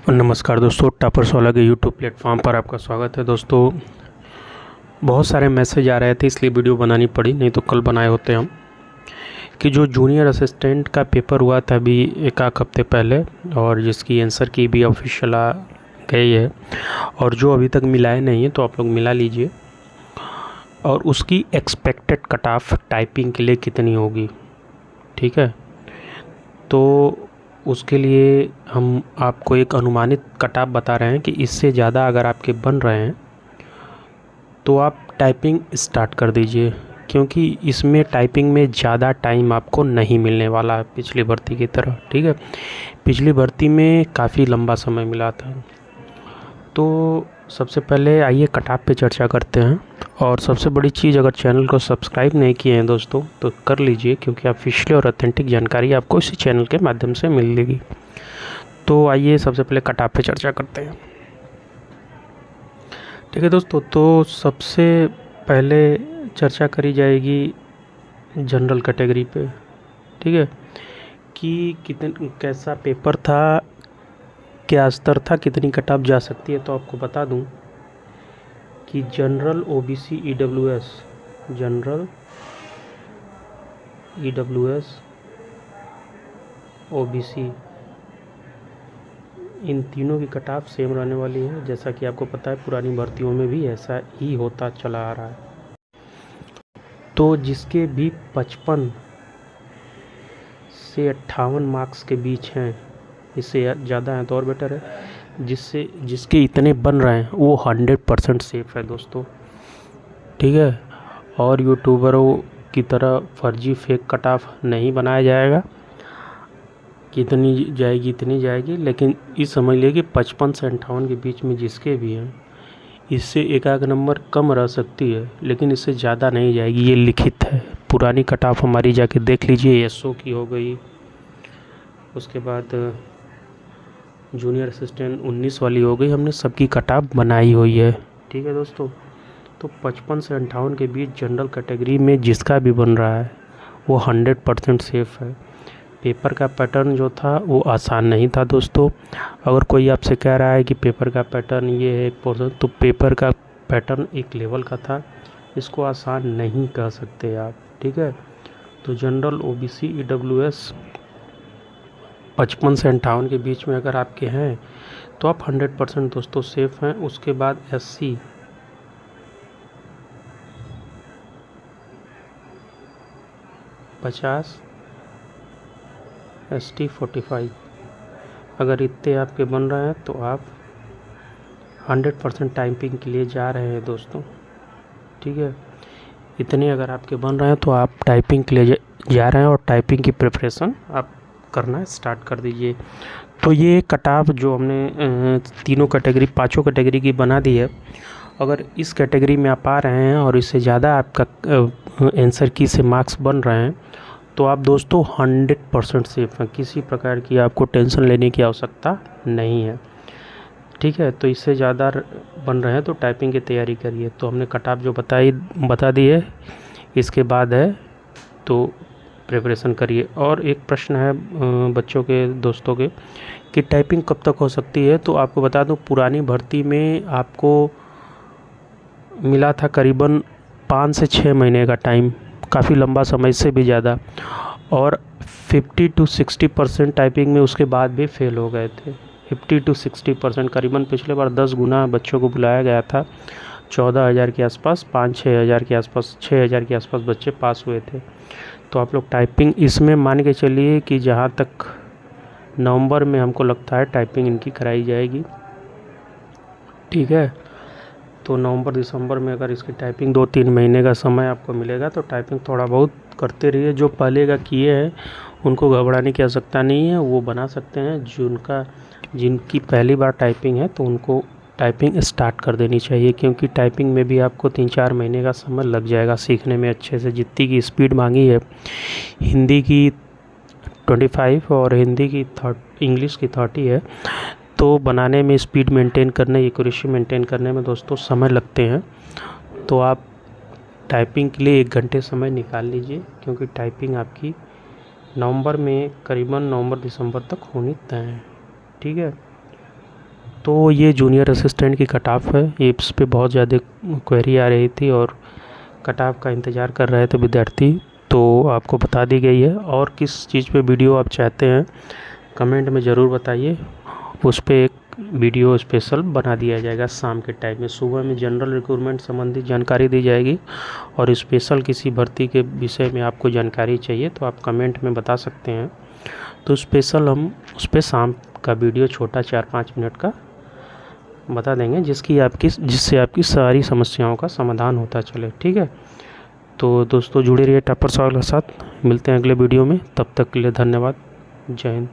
नमस्कार दोस्तों, टॉपर 16 के यूट्यूब प्लेटफॉर्म पर आपका स्वागत है। दोस्तों, बहुत सारे मैसेज आ रहे थे इसलिए वीडियो बनानी पड़ी, नहीं तो कल बनाए होते हम। कि जो जूनियर असिस्टेंट का पेपर हुआ था अभी एक आध हफ्ते पहले, और जिसकी आंसर की भी ऑफिशियल आ गई है, और जो अभी तक मिलाए नहीं है तो आप लोग मिला लीजिए। और उसकी एक्सपेक्टेड कट ऑफ टाइपिंग के लिए कितनी होगी, ठीक है। तो उसके लिए हम आपको एक अनुमानित कट ऑफ बता रहे हैं कि इससे ज़्यादा अगर आपके बन रहे हैं तो आप टाइपिंग स्टार्ट कर दीजिए, क्योंकि इसमें टाइपिंग में ज़्यादा टाइम आपको नहीं मिलने वाला है पिछली भर्ती की तरह, ठीक है। पिछली भर्ती में काफ़ी लंबा समय मिला था। तो सबसे पहले आइए कट ऑफ पे चर्चा करते हैं। और सबसे बड़ी चीज़, अगर चैनल को सब्सक्राइब नहीं किए हैं दोस्तों तो कर लीजिए, क्योंकि ऑफिशियल और ऑथेंटिक जानकारी आपको इसी चैनल के माध्यम से मिलेगी। तो आइए सबसे पहले कट ऑफ पे चर्चा करते हैं, ठीक है दोस्तों। तो सबसे पहले चर्चा करी जाएगी जनरल कैटेगरी पे, ठीक है, कि कैसा पेपर था, क्या स्तर था, कितनी कट ऑफ जा सकती है। तो आपको बता दूं कि general OBC EWS, general EWS OBC, इन तीनों की कट ऑफ सेम रहने वाली है। जैसा कि आपको पता है पुरानी भर्तियों में भी ऐसा ही होता चला आ रहा है। तो जिसके भी 55 से 58 मार्क्स के बीच हैं, इससे ज़्यादा हैं तो और बेटर है। जिसके इतने बन रहे हैं वो 100% सेफ़ है दोस्तों, ठीक है। और यूट्यूबरों की तरह फर्जी फेक कट ऑफ नहीं बनाया जाएगा, कितनी जाएगी इतनी जाएगी। लेकिन ये समझ लिए कि 55 से 58 के बीच में जिसके भी हैं, इससे एक आध नंबर कम रह सकती है, लेकिन इससे ज़्यादा नहीं जाएगी, ये लिखित है। पुरानी कट ऑफ हमारी जाके देख लीजिए, एसओ की हो गई, उसके बाद जूनियर असिस्टेंट 19 वाली हो गई, हमने सबकी कट ऑफ बनाई हुई है, ठीक है दोस्तों। तो 55 से 58 के बीच जनरल कैटेगरी में जिसका भी बन रहा है वो 100% सेफ़ है। पेपर का पैटर्न जो था वो आसान नहीं था दोस्तों। अगर कोई आपसे कह रहा है कि पेपर का पैटर्न ये है एक पोर्शन, तो पेपर का पैटर्न एक लेवल का था, इसको आसान नहीं कह सकते आप, ठीक है। तो जनरल ओबीसी ईडब्ल्यूएस 55 से 58 के बीच में अगर आपके हैं तो आप 100% दोस्तों सेफ़ हैं। उसके बाद एससी 50, एसटी 45, अगर इतने आपके बन रहे हैं तो आप 100% टाइपिंग के लिए जा रहे हैं दोस्तों, ठीक है। इतने अगर आपके बन रहे हैं तो आप टाइपिंग के लिए जा रहे हैं, और टाइपिंग की प्रिपरेशन आप करना स्टार्ट कर दीजिए। तो ये कट ऑफ जो हमने तीनों कैटेगरी, पांचों कैटेगरी की बना दी है, अगर इस कैटेगरी में आप आ रहे हैं और इससे ज़्यादा आपका आंसर की से मार्क्स बन रहे हैं तो आप दोस्तों 100% सेफ़ हैं, किसी प्रकार की आपको टेंशन लेने की आवश्यकता नहीं है, ठीक है। तो इससे ज़्यादा बन रहे हैं तो टाइपिंग की तैयारी करिए। तो हमने कट ऑफ जो बता दी है, इसके बाद है तो प्रिपरेशन करिए। और एक प्रश्न है बच्चों के, दोस्तों के, कि टाइपिंग कब तक हो सकती है। तो आपको बता दूं, पुरानी भर्ती में आपको मिला था करीबन 5 से 6 महीने का टाइम, काफ़ी लंबा समय, इससे भी ज़्यादा। और 50 to 60% टाइपिंग में उसके बाद भी फेल हो गए थे। 50 to 60% करीबन पिछले बार 10 गुना बच्चों को बुलाया गया था। 14,000 के आसपास, 5-6 हज़ार के आसपास, 6,000 के आसपास बच्चे पास हुए थे। तो आप लोग टाइपिंग इसमें मान के चलिए कि जहाँ तक नवंबर में हमको लगता है टाइपिंग इनकी कराई जाएगी, ठीक है। तो नवंबर दिसंबर में अगर इसकी टाइपिंग 2-3 महीने का समय आपको मिलेगा तो टाइपिंग थोड़ा बहुत करते रहिए। जो पहले का किए हैं उनको घबराने की आवश्यकता नहीं है, वो बना सकते हैं। जिनकी पहली बार टाइपिंग है तो उनको टाइपिंग स्टार्ट कर देनी चाहिए, क्योंकि टाइपिंग में भी आपको 3-4 महीने का समय लग जाएगा सीखने में अच्छे से। जितनी की स्पीड मांगी है, हिंदी की 25 और हिंदी की इंग्लिश की 30 है, तो बनाने में स्पीड मेंटेन करने, एक्यूरेसी मेंटेन करने में दोस्तों समय लगते हैं। तो आप टाइपिंग के लिए 1 घंटे समय निकाल लीजिए, क्योंकि टाइपिंग आपकी नवंबर में, करीबन नवंबर दिसंबर तक होनी तय है, ठीक है। तो ये जूनियर असिस्टेंट की कट ऑफ है, इस पे बहुत ज़्यादा क्वेरी आ रही थी और कट ऑफ का इंतज़ार कर रहे थे विद्यार्थी, तो आपको बता दी गई है। और किस चीज़ पे वीडियो आप चाहते हैं कमेंट में ज़रूर बताइए, उस पर एक वीडियो स्पेशल बना दिया जाएगा। शाम के टाइम में, सुबह में जनरल रिक्रूटमेंट संबंधित जानकारी दी जाएगी, और स्पेशल किसी भर्ती के विषय में आपको जानकारी चाहिए तो आप कमेंट में बता सकते हैं, तो स्पेशल हम उस पर शाम का वीडियो छोटा 4-5 मिनट का बता देंगे, जिससे आपकी सारी समस्याओं का समाधान होता चले। ठीक है, तो दोस्तों जुड़े रहिए टॉपर सवाल के साथ, मिलते हैं अगले वीडियो में, तब तक के लिए धन्यवाद, जय हिंद।